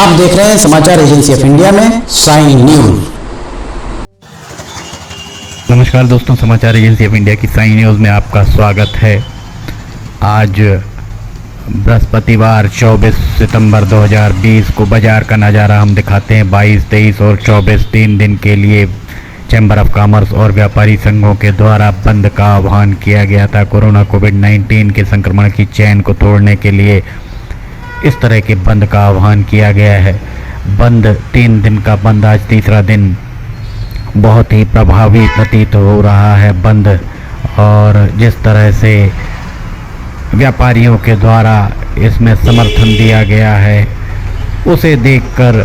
आप देख रहे हैं समाचार एजेंसी ऑफ इंडिया में साइन न्यूज। नमस्कार दोस्तों, समाचार एजेंसी ऑफ इंडिया की साइन न्यूज़ में आपका स्वागत है। आज बृहस्पतिवार 24 सितंबर 2020 को बाजार का नज़ारा हम दिखाते हैं। 22, 23 और 24 3 दिन के लिए चैम्बर ऑफ कॉमर्स और व्यापारी संघों के द्वारा बंद का आह्वान किया गया था। कोरोना कोविड-19 के संक्रमण की चेन को तोड़ने के लिए इस तरह के बंद का आह्वान किया गया है। बंद 3 दिन का बंद, आज तीसरा दिन बहुत ही प्रभावी प्रतीत हो रहा है बंद, और जिस तरह से व्यापारियों के द्वारा इसमें समर्थन दिया गया है उसे देखकर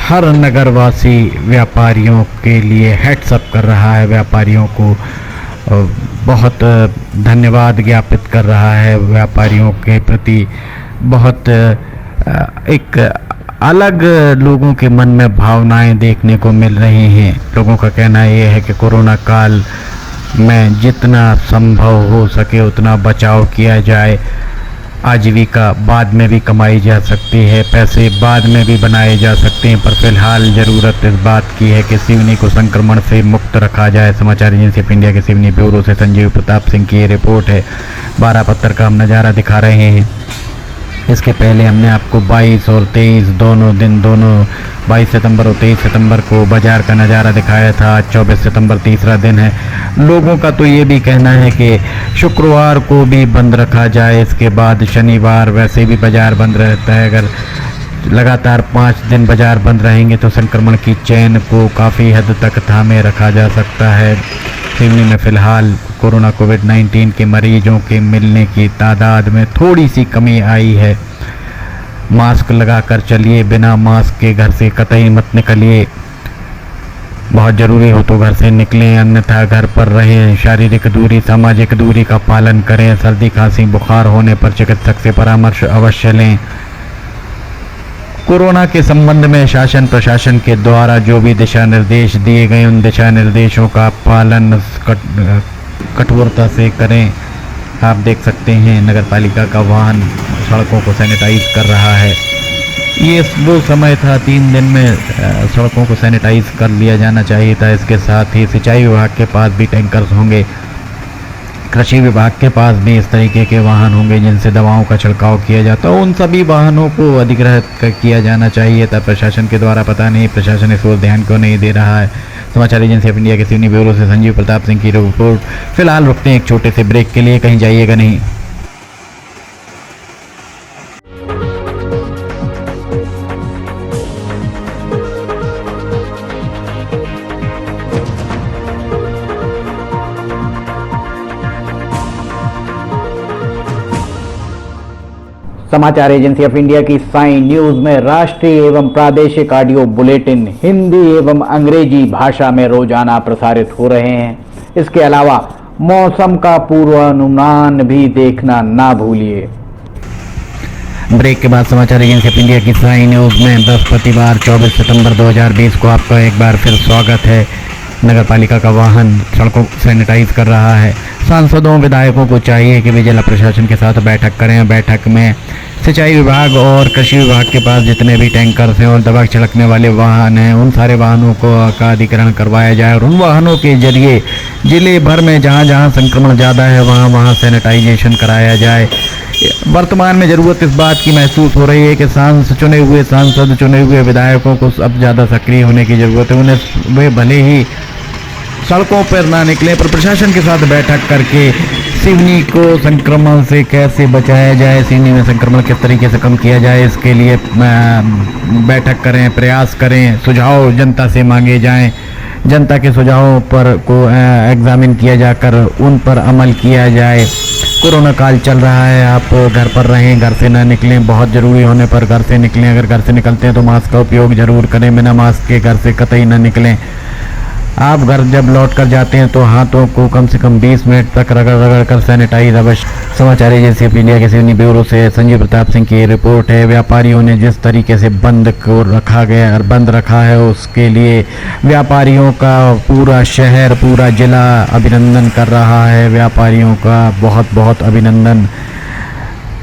हर नगरवासी व्यापारियों के लिए हेड्स अप कर रहा है। व्यापारियों को बहुत धन्यवाद ज्ञापित कर रहा है। व्यापारियों के प्रति बहुत एक अलग लोगों के मन में भावनाएं देखने को मिल रही हैं। लोगों का कहना यह है कि कोरोना काल में जितना संभव हो सके उतना बचाव किया जाए। आजीविका बाद में भी कमाई जा सकती है, पैसे बाद में भी बनाए जा सकते हैं, पर फिलहाल ज़रूरत इस बात की है कि सिवनी को संक्रमण से मुक्त रखा जाए। समाचार एजेंसी ऑफ इंडिया के सिवनी ब्यूरो से संजीव प्रताप सिंह की ये रिपोर्ट है। 12 पत्थर का हम नज़ारा दिखा रहे हैं। इसके पहले हमने आपको 22 और 23 दोनों 22 सितंबर और 23 सितंबर को बाजार का नज़ारा दिखाया था। 24 सितंबर तीसरा दिन है। लोगों का तो ये भी कहना है कि शुक्रवार को भी बंद रखा जाए, इसके बाद शनिवार वैसे भी बाजार बंद रहता है। अगर लगातार 5 दिन बाजार बंद रहेंगे तो संक्रमण की चेन को काफ़ी हद तक थामे रखा जा सकता है। सिवनी में फ़िलहाल कोरोना कोविड-19 के मरीजों के मिलने की तादाद में थोड़ी सी कमी आई है। मास्क लगाकर चलिए, बिना मास्क के घर से कतई मत निकलिए। बहुत ज़रूरी हो तो घर से निकलें, अन्यथा घर पर रहें। शारीरिक दूरी, सामाजिक दूरी का पालन करें। सर्दी खांसी बुखार होने पर चिकित्सक से परामर्श अवश्य लें। कोरोना के संबंध में शासन प्रशासन के द्वारा जो भी दिशा निर्देश दिए गए उन दिशा निर्देशों का पालन कठोरता से करें। आप देख सकते हैं नगर पालिका का वाहन सड़कों को सैनिटाइज कर रहा है। ये वो समय था 3 दिन में सड़कों को सैनिटाइज कर लिया जाना चाहिए था। इसके साथ ही सिंचाई विभाग के पास भी टैंकर्स होंगे, कृषि विभाग के पास भी इस तरीके के वाहन होंगे जिनसे दवाओं का छिड़काव किया जाता है। उन सभी वाहनों को अधिग्रहित किया जाना चाहिए था प्रशासन के द्वारा। पता नहीं प्रशासन इस ओर ध्यान क्यों नहीं दे रहा है। समाचार एजेंसी ऑफ इंडिया के सिवनी ब्यूरो से संजीव प्रताप सिंह की रिपोर्ट। फिलहाल रुकते हैं एक छोटे से ब्रेक के लिए, कहीं जाइएगा नहीं। समाचार एजेंसी ऑफ इंडिया की साइन न्यूज में राष्ट्रीय एवं प्रादेशिक ऑडियो बुलेटिन हिंदी एवं अंग्रेजी भाषा में रोजाना प्रसारित हो रहे हैं। इसके अलावा मौसम का पूर्वानुमान भी देखना ना भूलिए। ब्रेक के बाद समाचार एजेंसी ऑफ इंडिया की साइन न्यूज़ में बृहस्पतिवार 24 सितंबर 2020 को आपका एक बार फिर स्वागत है। नगर पालिका का वाहन सड़कों को सैनिटाइज कर रहा है। सांसदों विधायकों को चाहिए कि वे जिला प्रशासन के साथ बैठक करें। बैठक में सिंचाई विभाग और कृषि विभाग के पास जितने भी टैंकर्स हैं और दवा छिड़कने वाले वाहन हैं उन सारे वाहनों का अधिग्रहण करवाया जाए और उन वाहनों के जरिए जिले भर में जहां जहां संक्रमण ज़्यादा है वहां सैनिटाइजेशन कराया जाए। वर्तमान में ज़रूरत इस बात की महसूस हो रही है कि चुने हुए विधायकों को अब ज़्यादा सक्रिय होने की ज़रूरत है। उन्हें वे भले ही सड़कों पर ना निकले पर प्रशासन के साथ बैठक करके सिवनी को संक्रमण से कैसे बचाया जाए, सिवनी में संक्रमण किस तरीके से कम किया जाए, इसके लिए बैठक करें, प्रयास करें, सुझाव जनता से मांगे जाएं। जनता के सुझावों पर को एग्जामिन किया जाकर उन पर अमल किया जाए। कोरोना काल चल रहा है, आप घर पर रहें, घर से ना निकलें। बहुत ज़रूरी होने पर घर से निकलें। अगर घर से निकलते हैं तो मास्क का उपयोग ज़रूर करें। बिना मास्क के घर से कतई ना निकलें। आप घर जब लौट कर जाते हैं तो हाथों को कम से कम 20 मिनट तक रगड़ कर सैनिटाइज अवश्य। समाचार एजेंसी ऑफ इंडिया के सिवनी ब्यूरो से संजीव प्रताप सिंह की रिपोर्ट है। व्यापारियों ने जिस तरीके से बंद रखा है उसके लिए व्यापारियों का पूरा शहर, पूरा जिला अभिनंदन कर रहा है। व्यापारियों का बहुत बहुत अभिनंदन।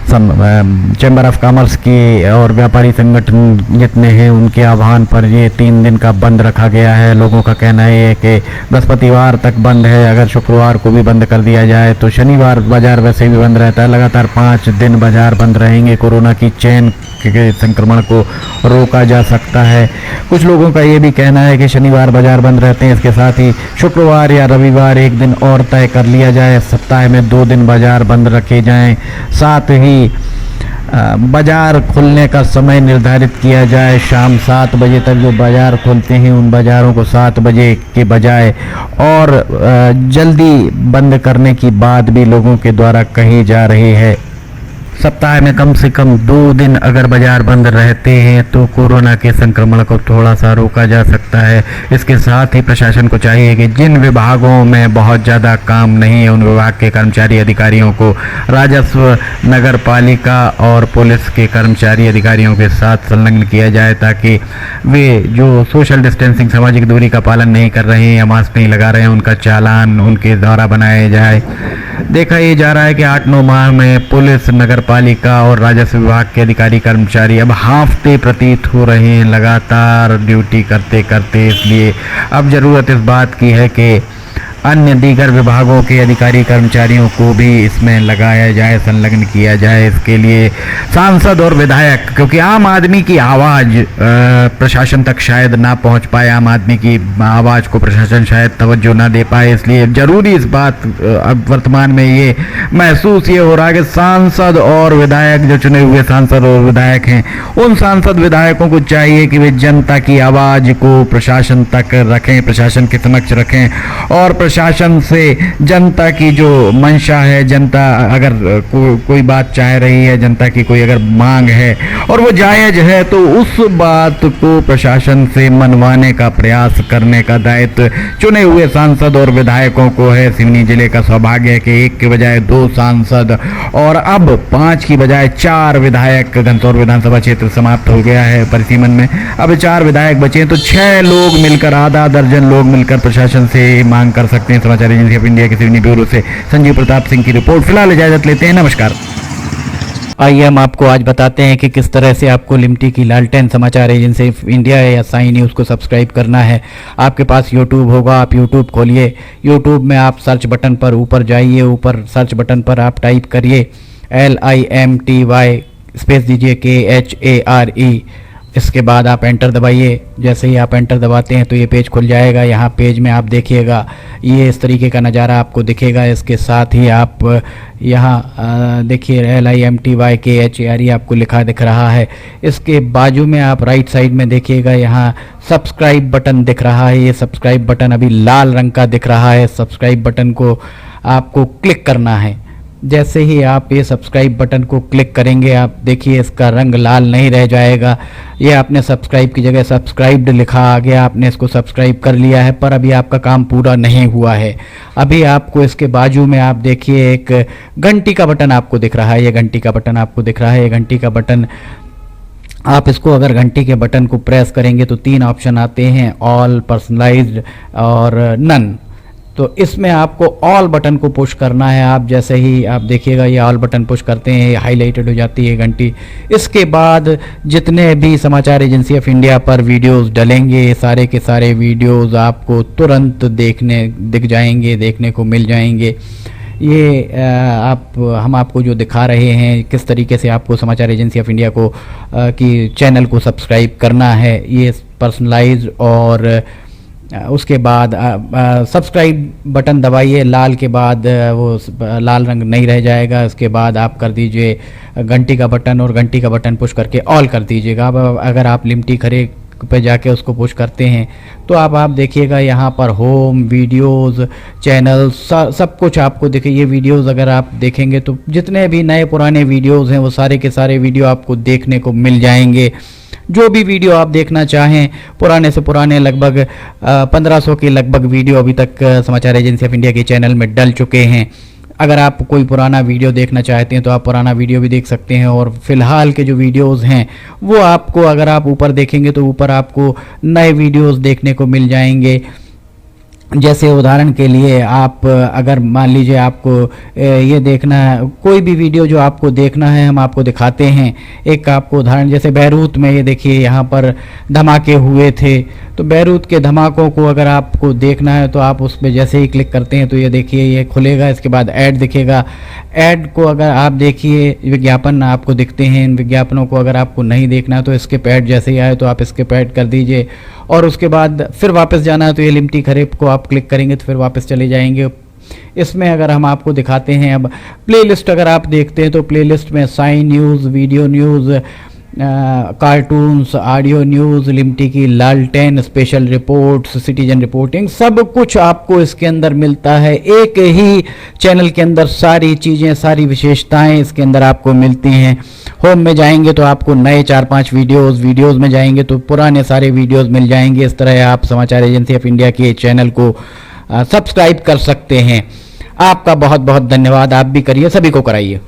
चैम्बर ऑफ कॉमर्स की और व्यापारी संगठन जितने हैं उनके आह्वान पर ये 3 दिन का बंद रखा गया है। लोगों का कहना है कि बृहस्पतिवार तक बंद है, अगर शुक्रवार को भी बंद कर दिया जाए तो शनिवार बाजार वैसे भी बंद रहता है। लगातार 5 दिन बाजार बंद रहेंगे। कोरोना की चेन के संक्रमण को रोका जा सकता है। कुछ लोगों का ये भी कहना है कि शनिवार बाजार बंद रहते हैं, इसके साथ ही शुक्रवार या रविवार एक दिन और तय कर लिया जाए, सप्ताह में 2 दिन बाजार बंद रखे जाएं। साथ ही बाजार खुलने का समय निर्धारित किया जाए, शाम 7 बजे तक जो बाजार खुलते हैं उन बाज़ारों को 7 बजे के बजाय और जल्दी बंद करने की बात भी लोगों के द्वारा कही जा रही है। सप्ताह में कम से कम 2 दिन अगर बाजार बंद रहते हैं तो कोरोना के संक्रमण को थोड़ा सा रोका जा सकता है। इसके साथ ही प्रशासन को चाहिए कि जिन विभागों में बहुत ज़्यादा काम नहीं है उन विभाग के कर्मचारी अधिकारियों को राजस्व, नगर पालिका और पुलिस के कर्मचारी अधिकारियों के साथ संलग्न किया जाए, ताकि वे जो सोशल डिस्टेंसिंग, सामाजिक दूरी का पालन नहीं कर रहे हैं या मास्क नहीं लगा रहे हैं उनका चालान उनके द्वारा बनाया जाए। देखा ये जा रहा है कि 8-9 माह में पुलिस, नगर पालिका और राजस्व विभाग के अधिकारी कर्मचारी अब हांफते प्रतीत हो रहे हैं लगातार ड्यूटी करते करते। इसलिए अब ज़रूरत इस बात की है कि अन्य दीगर विभागों के अधिकारी कर्मचारियों को भी इसमें लगाया जाए, संलग्न किया जाए। इसके लिए सांसद और विधायक, क्योंकि आम आदमी की आवाज़ प्रशासन तक शायद ना पहुंच पाए, आम आदमी की आवाज़ को प्रशासन शायद तवज्जो ना दे पाए, इसलिए ज़रूरी इस बात अब वर्तमान में ये महसूस ये हो रहा है कि सांसद और विधायक, जो चुने हुए सांसद और विधायक हैं, उन सांसद विधायकों को चाहिए कि वे जनता की आवाज़ को प्रशासन तक रखें, प्रशासन के समक्ष रखें और प्रशासन से जनता की जो मंशा है, जनता अगर कोई बात चाह रही है, जनता की कोई अगर मांग है और वो जायज़ है तो उस बात को प्रशासन से मनवाने का प्रयास करने का दायित्व चुने हुए सांसद और विधायकों को है। सिवनी जिले का सौभाग्य है कि 1 के बजाय 2 सांसद और अब 5 की बजाय 4 विधायक, घनसौर विधानसभा क्षेत्र समाप्त हो गया है परिसीमन में, अब 4 विधायक बचे हैं, तो 6 लोग मिलकर, आधा दर्जन लोग मिलकर प्रशासन से मांग कर सकते हैं। समाचार एजेंसी ऑफ इंडिया के सिवनी ब्यूरो से संजीव प्रताप सिंह की रिपोर्ट। फिलहाल इजाजत लेते हैं, नमस्कार। आइए हम आपको आज बताते हैं कि किस तरह से आपको लिमटी की लालटेन समाचार एजेंसी ऑफ इंडिया या साई न्यूज़ को सब्सक्राइब करना है। आपके पास यूट्यूब होगा, आप यूट्यूब खोलिए, यूट्यूब में आप सर्च बटन पर ऊपर जाइए, ऊपर सर्च बटन पर आप टाइप करिए LIMTY स्पेस दीजिए KHARE, इसके बाद आप एंटर दबाइए। जैसे ही आप एंटर दबाते हैं तो ये पेज खुल जाएगा। यहाँ पेज में आप देखिएगा ये इस तरीके का नज़ारा आपको दिखेगा। इसके साथ ही आप यहाँ देखिए LIMTY KHARE आपको लिखा दिख रहा है। इसके बाजू में आप राइट साइड में देखिएगा, यहाँ सब्सक्राइब बटन दिख रहा है। ये सब्सक्राइब बटन अभी लाल रंग का दिख रहा है। सब्सक्राइब बटन को आपको क्लिक करना है। जैसे ही आप ये सब्सक्राइब बटन को क्लिक करेंगे, आप देखिए इसका रंग लाल नहीं रह जाएगा। ये आपने सब्सक्राइब की जगह सब्सक्राइब्ड लिखा आ गया, आपने इसको सब्सक्राइब कर लिया है, पर अभी आपका काम पूरा नहीं हुआ है। अभी आपको इसके बाजू में आप देखिए एक घंटी का बटन आपको दिख रहा है। ये घंटी का बटन आपको दिख रहा है। ये घंटी का बटन, आप इसको अगर घंटी के बटन को प्रेस करेंगे तो 3 ऑप्शन आते हैं, ऑल, पर्सनलाइज्ड और नन। तो इसमें आपको ऑल बटन को पुश करना है। आप जैसे ही आप देखिएगा ये ऑल बटन पुश करते हैं, हाईलाइटेड हो जाती है घंटी। इसके बाद जितने भी समाचार एजेंसी ऑफ इंडिया पर वीडियोस डलेंगे, सारे के सारे वीडियोस आपको तुरंत दिख जाएंगे, देखने को मिल जाएंगे। ये हम आपको जो दिखा रहे हैं किस तरीके से आपको समाचार एजेंसी ऑफ इंडिया को की चैनल को सब्सक्राइब करना है, ये पर्सनलाइज्ड और उसके बाद सब्सक्राइब बटन दबाइए। लाल के बाद वो लाल रंग नहीं रह जाएगा। उसके बाद आप कर दीजिए घंटी का बटन और घंटी का बटन पुश करके ऑल कर दीजिएगा। अब अगर आप लिमटी खरे पे जाके उसको पुश करते हैं तो आप देखिएगा यहाँ पर होम, वीडियोस, चैनल, सब कुछ आपको दिखे। ये वीडियोस अगर आप देखेंगे तो जितने भी नए पुराने वीडियोस हैं वो सारे के सारे वीडियो आपको देखने को मिल जाएंगे। जो भी वीडियो आप देखना चाहें, पुराने से पुराने लगभग 1500 के लगभग वीडियो अभी तक समाचार एजेंसी ऑफ इंडिया के चैनल में डल चुके हैं। अगर आप कोई पुराना वीडियो देखना चाहते हैं तो आप पुराना वीडियो भी देख सकते हैं। और फिलहाल के जो वीडियोस हैं वो आपको, अगर आप ऊपर देखेंगे तो ऊपर आपको नए वीडियोस देखने को मिल जाएंगे। जैसे उदाहरण के लिए आप अगर मान लीजिए आपको ये देखना है, कोई भी वीडियो जो आपको देखना है हम आपको दिखाते हैं। एक आपको उदाहरण जैसे बैरूत में ये देखिए यहाँ पर धमाके हुए थे, तो बैरूत के धमाकों को अगर आपको देखना है तो आप उस पर जैसे ही क्लिक करते हैं तो ये देखिए ये खुलेगा, इसके बाद ऐड दिखेगा। ऐड को अगर आप देखिए, विज्ञापन आपको दिखते हैं, इन विज्ञापनों को अगर आपको नहीं देखना है तो स्किप ऐड जैसे ही आए तो आप स्किप ऐड कर दीजिए, और उसके बाद फिर वापस जाना है तो ये लिमटी खरीफ को आप क्लिक करेंगे तो फिर वापस चले जाएंगे। इसमें अगर हम आपको दिखाते हैं, अब प्लेलिस्ट अगर आप देखते हैं तो प्लेलिस्ट में sign news, video news, cartoons, audio news, लिमटी की लालटेन, स्पेशल रिपोर्ट्स, सिटीजन रिपोर्टिंग, सब कुछ आपको इसके अंदर मिलता है। एक ही चैनल के अंदर सारी चीज़ें, सारी विशेषताएं इसके अंदर आपको मिलती हैं। होम में जाएंगे तो आपको नए 4-5 वीडियोज़ में जाएंगे तो पुराने सारे वीडियोज़ मिल जाएंगे। इस तरह आप समाचार एजेंसी ऑफ इंडिया के चैनल को सब्सक्राइब कर सकते हैं। आपका बहुत बहुत धन्यवाद। आप भी करिए, सभी को कराइए।